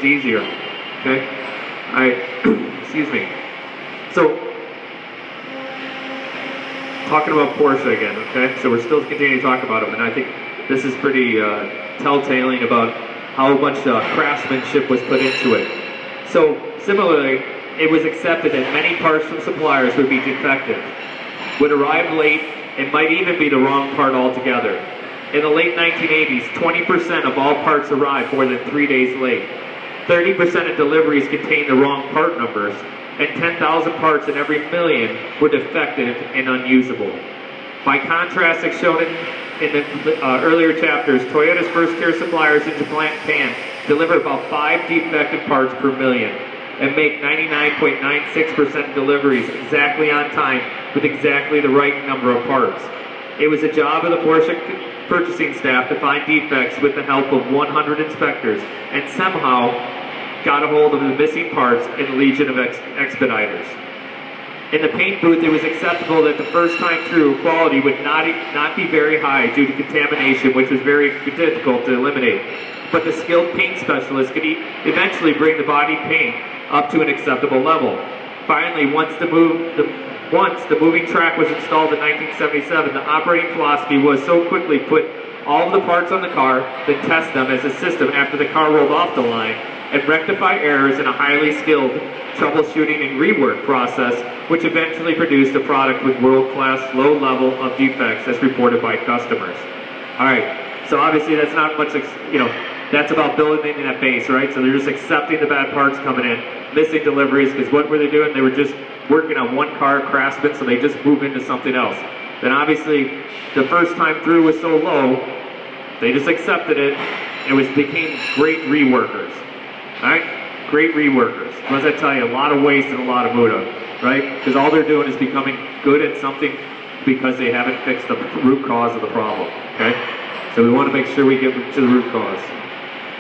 things easier. Okay? Excuse me. So, talking about Porsche again, okay? So we're still continuing to talk about them, and I think this is pretty telltale about how much craftsmanship was put into it. So, similarly, it was accepted that many parts from suppliers would be defective, would arrive late, and might even be the wrong part altogether. In the late 1980s, 20% of all parts arrived more than 3 days late. 30% of deliveries contained the wrong part numbers, and 10,000 parts in every million were defective and unusable. By contrast, as shown in the earlier chapters, Toyota's first-tier suppliers in Japan deliver about 5 defective parts per million and make 99.96% of deliveries exactly on time with exactly the right number of parts. It was the job of the Porsche purchasing staff to find defects with the help of 100 inspectors, and somehow got a hold of the missing parts in a legion of expediters. In the paint booth, it was acceptable that the first time through, quality would not be very high due to contamination, which was very difficult to eliminate. But the skilled paint specialist could eventually bring the body paint up to an acceptable level. Finally, once the moving track was installed in 1977, the operating philosophy was so quickly put all of the parts on the car, then test them as a system after the car rolled off the line, and rectify errors in a highly skilled troubleshooting and rework process, which eventually produced a product with world-class low level of defects as reported by customers. All right, so obviously that's not much, that's about building that base, right? So they're just accepting the bad parts coming in, missing deliveries, because what were they doing? They were just working on one car, craftsman, so they just move into something else. Then obviously, the first time through was so low, they just accepted it, and became great reworkers. All right? Great reworkers. What does that tell you? A lot of waste and a lot of Muda, right? Because all they're doing is becoming good at something because they haven't fixed the root cause of the problem, okay? So we want to make sure we get to the root cause.